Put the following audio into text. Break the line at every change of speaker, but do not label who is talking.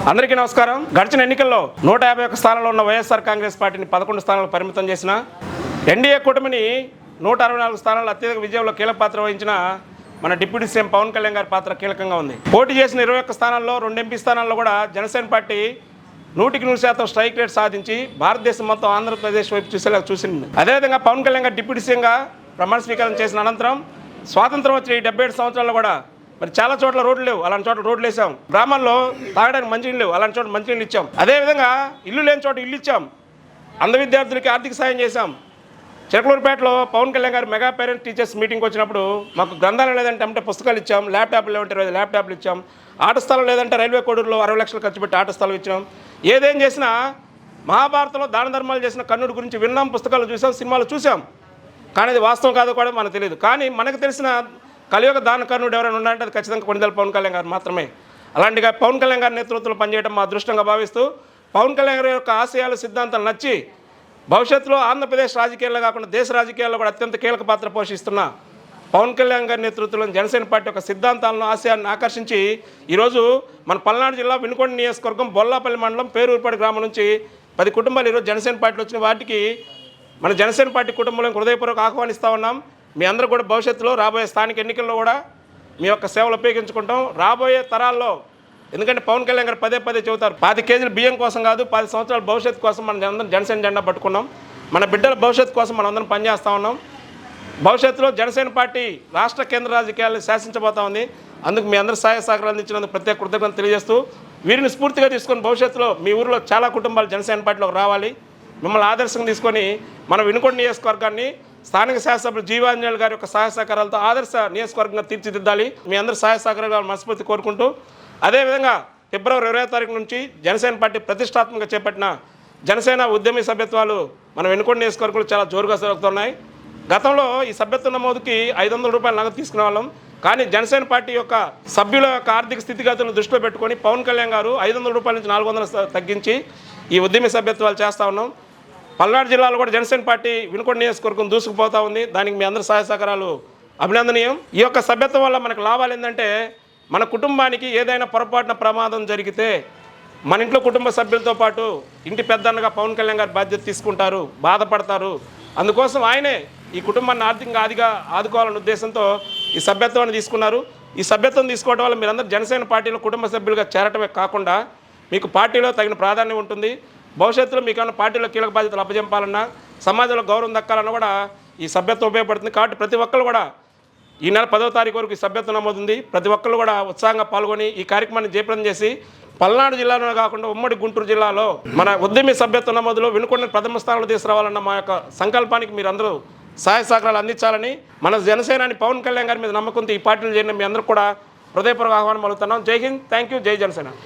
అందరికీ నమస్కారం. గడిచిన ఎన్నికల్లో 151 స్థానాల్లో ఉన్న వైఎస్ఆర్ కాంగ్రెస్ పార్టీని 11 స్థానాలకు పరిమితం చేసిన ఎన్డీఏ కూటమిని 164 స్థానాల్లో అత్యధిక విజయంలో కీలక పాత్ర వహించిన మన డిప్యూటీ సీఎం పవన్ కళ్యాణ్ గారి పాత్ర కీలకంగా ఉంది. పోటీ చేసిన 21 స్థానాల్లో 2 ఎంపీ స్థానాల్లో కూడా జనసేన పార్టీ 100% స్ట్రైక్ రేట్ సాధించి భారతదేశం మొత్తం ఆంధ్రప్రదేశ్ వైపు చూసేలా చూసింది. అదేవిధంగా పవన్ కళ్యాణ్ గారు డిప్యూటీ సీఎంగా ప్రమాణ స్వీకారం చేసిన అనంతరం స్వాతంత్రం వచ్చి 77 సంవత్సరాల్లో కూడా మరి చాలా చోట్ల రోడ్లు లేవు, అలాంటి చోట్ల రోడ్లు వేసాం. గ్రామాల్లో తాగడానికి మంచినీళ్ళు లేవు, అలాంటి చోట మంచినీళ్ళు ఇచ్చాం. అదేవిధంగా ఇల్లు లేని చోట ఇల్లు ఇచ్చాం. అంధ విద్యార్థులకి ఆర్థిక సాయం చేశాం. చిలకలూరుపేటలో పవన్ కళ్యాణ్ గారు మెగా పేరెంట్ టీచర్స్ మీటింగ్కి వచ్చినప్పుడు మాకు గ్రంథాలు లేదంటే పుస్తకాలు ఇచ్చాం, ల్యాప్టాప్లు లేవంటే 20 ల్యాప్టాప్లు ఇచ్చాం, ఆట స్థలం లేదంటే రైల్వే కోడూరులో 60 లక్షలు ఖర్చు పెట్టి ఆట స్థలం ఇచ్చాం. ఏదేం చేసినా మహాభారతంలో దాన ధర్మాలు చేసిన కర్ణుడి గురించి విన్నాం, పుస్తకాలు చూసాం, సినిమాలు చూసాం. కానీ అది వాస్తవం కాదో కూడా మనకు తెలియదు. కానీ మనకు తెలిసిన కలియుగ దాన కర్ణుడు ఎవరైనా ఉన్నారంటే అది ఖచ్చితంగా కొణిదెల పవన్ కళ్యాణ్ గారు మాత్రమే. అలాంటిగా పవన్ కళ్యాణ్ గారి నేతృత్వంలో పనిచేయడం మా అదృష్టంగా భావిస్తూ పవన్ కళ్యాణ్ గారి యొక్క ఆశయాలు సిద్ధాంతాలు నచ్చి భవిష్యత్తులో ఆంధ్రప్రదేశ్ రాజకీయాల్లో కాకుండా దేశ రాజకీయాల్లో కూడా అత్యంత కీలక పాత్ర పోషిస్తున్న పవన్ కళ్యాణ్ గారి నేతృత్వంలో జనసేన పార్టీ యొక్క సిద్ధాంతాలను ఆశయాన్ని ఆకర్షించి ఈరోజు మన పల్నాడు జిల్లా వినుకొండ నియోజకవర్గం బొల్లాపల్లి మండలం పేరూరుపాటి గ్రామం నుంచి 10 కుటుంబాలు ఈరోజు జనసేన పార్టీలో వచ్చిన వాటికి మన జనసేన పార్టీ కుటుంబంలో హృదయపూర్వక ఆహ్వానిస్తూ ఉన్నాం. మీ అందరూ కూడా భవిష్యత్తులో రాబోయే స్థానిక ఎన్నికల్లో కూడా మీ యొక్క సేవలు ఉపయోగించుకుంటాం. రాబోయే తరాల్లో ఎందుకంటే పవన్ కళ్యాణ్ గారు పదే చెబుతారు, 10 కేజీల బియ్యం కోసం కాదు, 10 సంవత్సరాల భవిష్యత్తు కోసం మనం అందరం జనసేన జెండా పట్టుకున్నాం. మన బిడ్డల భవిష్యత్తు కోసం మనం అందరం పనిచేస్తూ ఉన్నాం. భవిష్యత్తులో జనసేన పార్టీ రాష్ట్ర కేంద్ర రాజకీయాలను శాసించబోతా ఉంది. అందుకు మీ అందరూ సహాయ సహకారాలు అందించినందుకు ప్రత్యేక కృతజ్ఞతలు తెలియజేస్తూ వీరిని స్ఫూర్తిగా తీసుకొని భవిష్యత్తులో మీ ఊరిలో చాలా కుటుంబాలు జనసేన పార్టీలోకి రావాలి. మిమ్మల్ని ఆదర్శంగా తీసుకొని మన వినుకొండ నియోజకవర్గాన్ని స్థానిక శాసనసభ్యులు జీవాంజనేయులు గారి యొక్క సహాయ సహకారాలతో ఆదర్శ నియోజకవర్గంగా తీర్చిదిద్దాలి. మీ అందరూ సహాయ సహకారాలు మనస్ఫూర్తి కోరుకుంటూ అదేవిధంగా ఫిబ్రవరి 20వ తారీఖు నుంచి జనసేన పార్టీ ప్రతిష్టాత్మకంగా చేపట్టిన జనసేన ఉద్యమీ సభ్యత్వాలు మన వినుకొండ నియోజకవర్గంలో చాలా జోరుగా జరుగుతున్నాయి. గతంలో ఈ సభ్యత్వ నమోదుకి 500 రూపాయలు నగదు తీసుకునే వాళ్ళం. కానీ జనసేన పార్టీ యొక్క సభ్యుల యొక్క ఆర్థిక స్థితిగతులను దృష్టిలో పెట్టుకొని పవన్ కళ్యాణ్ గారు 500 రూపాయల నుంచి 400 తగ్గించి ఈ ఉద్యమీ సభ్యత్వాలు చేస్తూ ఉన్నాం. పల్నాడు జిల్లాలో కూడా జనసేన పార్టీ వినుకొండ నియోజకవర్గం దూసుకుపోతూ ఉంది. దానికి మీ అందరి సహాయ సహకారాలు అభినందనీయం. ఈ యొక్క సభ్యత్వం వల్ల మనకు లాభాలు ఏంటంటే మన కుటుంబానికి ఏదైనా పొరపాటున ప్రమాదం జరిగితే మన ఇంట్లో కుటుంబ సభ్యులతో పాటు ఇంటి పెద్దన్నగా పవన్ కళ్యాణ్ గారు బాధ్యత తీసుకుంటారు, బాధపడతారు. అందుకోసం ఆయనే ఈ కుటుంబాన్ని ఆర్థికంగా ఆదుకోవాలనే ఉద్దేశంతో ఈ సభ్యత్వాన్ని తీసుకున్నారు. ఈ సభ్యత్వం తీసుకోవడం వల్ల మీరందరూ జనసేన పార్టీలో కుటుంబ సభ్యులుగా చేరటమే కాకుండా మీకు పార్టీలో తగిన ప్రాధాన్యం ఉంటుంది. భవిష్యత్తులో మీకు ఏమైనా పార్టీలో కీలక బాధ్యతలు అప్పజెంపాలన్నా సమాజంలో గౌరవం దక్కాలన్నా కూడా ఈ సభ్యత్వం ఉపయోగపడుతుంది. కాబట్టి ప్రతి ఒక్కరు కూడా ఈ నెల 10వ తారీఖు వరకు ఈ సభ్యత్వం నమోదుంది. ప్రతి ఒక్కరు కూడా ఉత్సాహంగా పాల్గొని ఈ కార్యక్రమాన్ని జయప్రదం చేసి పల్నాడు జిల్లాలోనే కాకుండా ఉమ్మడి గుంటూరు జిల్లాలో మన ఉద్యమీ సభ్యత్వ నమోదులో వినుకొండ ప్రథమ స్థానంలో తీసుకురావాలన్న మా యొక్క సంకల్పానికి మీరు అందరూ సహాయ సహకారాలు అందించాలని మన జనసేనాని పవన్ కళ్యాణ్ గారి మీద నమ్మకంతో ఈ పార్టీలు చేరిన మీ అందరూ కూడా హృదయపూర్వక ఆహ్వానం పలుకుతున్నాం. జై హింద్, థ్యాంక్ యూ, జై జనసేన.